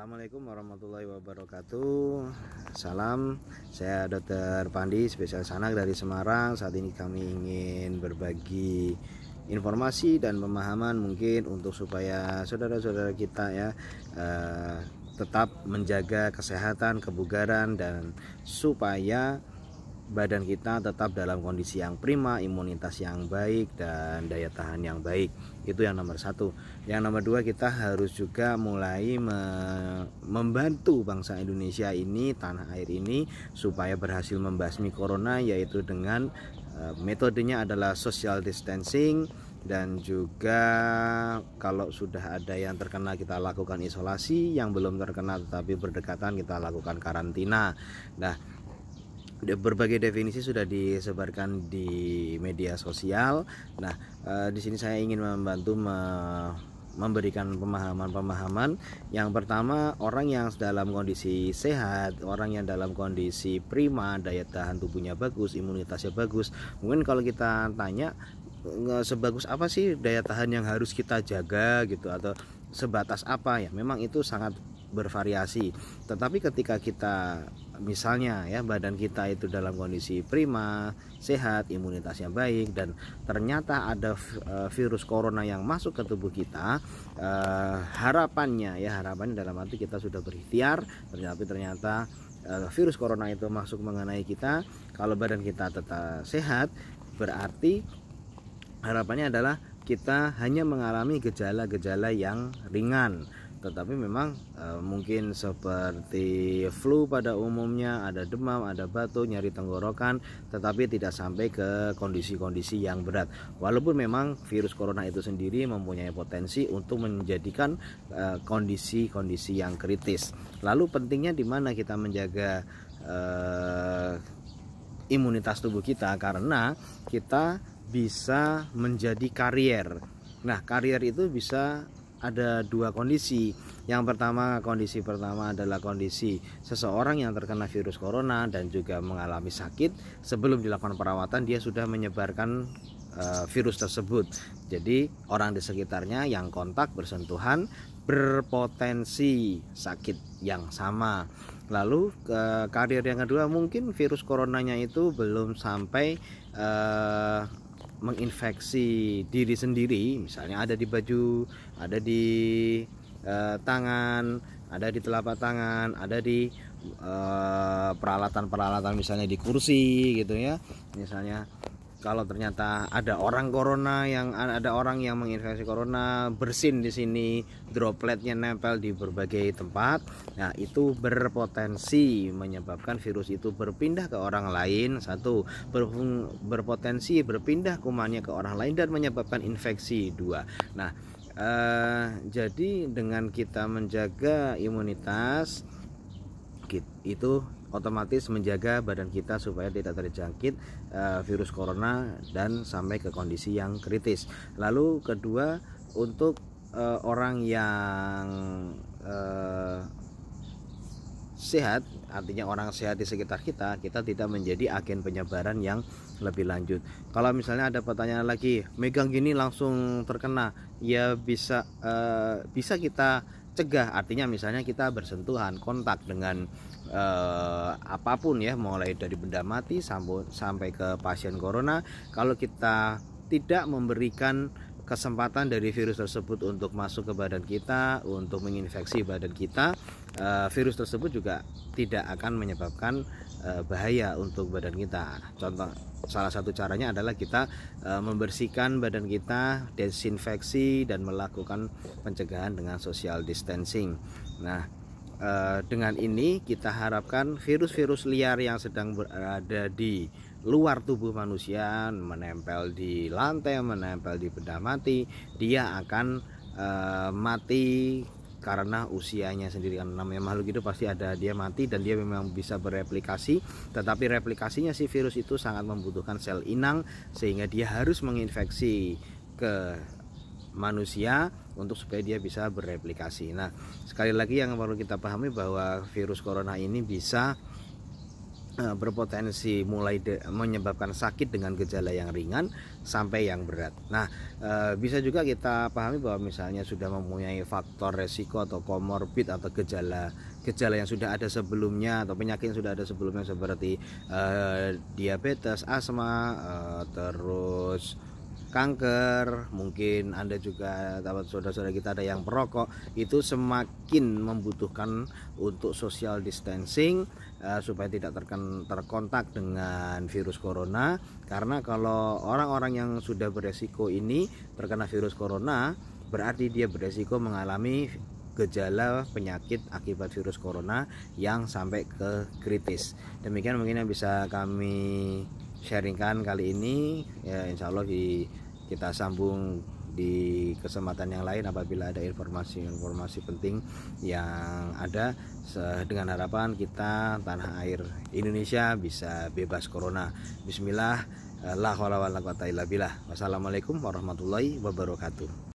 Assalamualaikum warahmatullahi wabarakatuh. Salam, saya Dr. Pandi, spesialis anak dari Semarang. Saat ini kami ingin berbagi informasi dan pemahaman mungkin untuk supaya saudara-saudara kita ya tetap menjaga kesehatan, kebugaran, dan supaya badan kita tetap dalam kondisi yang prima, imunitas yang baik, dan daya tahan yang baik. Itu yang nomor satu. Yang nomor dua, kita harus juga mulai membantu bangsa Indonesia ini, tanah air ini, supaya berhasil membasmi corona, yaitu dengan metodenya adalah social distancing, dan juga kalau sudah ada yang terkena kita lakukan isolasi, yang belum terkena tetapi berdekatan kita lakukan karantina. Nah, berbagai definisi sudah disebarkan di media sosial. Nah, di sini saya ingin membantu memberikan pemahaman-pemahaman. Yang pertama, orang yang dalam kondisi sehat, orang yang dalam kondisi prima, daya tahan tubuhnya bagus, imunitasnya bagus. Mungkin kalau kita tanya, sebagus apa sih daya tahan yang harus kita jaga gitu, atau sebatas apa ya, memang itu sangat bervariasi. Tetapi ketika kita misalnya ya badan kita itu dalam kondisi prima, sehat, imunitasnya baik, dan ternyata ada virus corona yang masuk ke tubuh kita, harapannya dalam arti kita sudah berikhtiar, ternyata virus corona itu masuk mengenai kita. Kalau badan kita tetap sehat, berarti harapannya adalah kita hanya mengalami gejala-gejala yang ringan. Tetapi memang mungkin seperti flu pada umumnya, ada demam, ada batuk, nyeri tenggorokan, tetapi tidak sampai ke kondisi-kondisi yang berat. Walaupun memang virus corona itu sendiri mempunyai potensi untuk menjadikan kondisi-kondisi yang kritis. Lalu pentingnya di mana kita menjaga imunitas tubuh kita, karena kita bisa menjadi karier. Nah, karier itu bisa ada dua kondisi. Kondisi pertama adalah kondisi seseorang yang terkena virus corona dan juga mengalami sakit. Sebelum dilakukan perawatan, dia sudah menyebarkan virus tersebut. Jadi orang di sekitarnya yang kontak, bersentuhan, berpotensi sakit yang sama. Lalu karier yang kedua, mungkin virus coronanya itu belum sampai menginfeksi diri sendiri, misalnya ada di baju, ada di tangan, ada di telapak tangan, ada di peralatan-peralatan, misalnya di kursi gitu ya. Misalnya kalau ternyata ada orang yang menginfeksi corona, bersin di sini, dropletnya nempel di berbagai tempat. Nah, itu berpotensi menyebabkan virus itu berpindah ke orang lain. Satu, berpotensi berpindah kumannya ke orang lain dan menyebabkan infeksi. Dua. Nah, jadi dengan kita menjaga imunitas, itu otomatis menjaga badan kita supaya tidak terjangkit virus corona dan sampai ke kondisi yang kritis. Lalu kedua, untuk orang yang sehat, artinya orang sehat di sekitar kita tidak menjadi agen penyebaran yang lebih lanjut. Kalau misalnya ada pertanyaan lagi, megang gini langsung terkena, ya bisa kita cegah. Artinya misalnya kita bersentuhan, kontak dengan apapun ya, mulai dari benda mati sampai ke pasien corona. Kalau kita tidak memberikan kesempatan dari virus tersebut untuk masuk ke badan kita, untuk menginfeksi badan kita, virus tersebut juga tidak akan menyebabkan bahaya untuk badan kita. Contoh, salah satu caranya adalah kita membersihkan badan kita, desinfeksi, dan melakukan pencegahan dengan social distancing. Nah, dengan ini kita harapkan virus-virus liar yang sedang berada di luar tubuh manusia, menempel di lantai, menempel di benda mati, dia akan mati karena usianya sendiri. Kan namanya makhluk hidup pasti ada dia mati, dan dia memang bisa bereplikasi, tetapi replikasinya si virus itu sangat membutuhkan sel inang, sehingga dia harus menginfeksi ke manusia untuk supaya dia bisa bereplikasi. Nah, sekali lagi yang perlu kita pahami bahwa virus corona ini bisa berpotensi mulai menyebabkan sakit dengan gejala yang ringan sampai yang berat. Nah, bisa juga kita pahami bahwa misalnya sudah mempunyai faktor resiko atau komorbid atau gejala yang sudah ada sebelumnya atau penyakit yang sudah ada sebelumnya seperti diabetes, asma, terus kanker, mungkin Anda juga dapat saudara-saudara kita ada yang perokok, itu semakin membutuhkan untuk social distancing supaya tidak terkontak dengan virus corona. Karena kalau orang-orang yang sudah beresiko ini terkena virus corona, berarti dia beresiko mengalami gejala penyakit akibat virus corona yang sampai ke kritis. Demikian mungkin yang bisa kami sharingkan kali ini, ya insya Allah kita sambung di kesempatan yang lain apabila ada informasi penting yang ada, dengan harapan kita tanah air Indonesia bisa bebas corona. Bismillah, la haula wala quwata illa billah. Wassalamualaikum warahmatullahi wabarakatuh.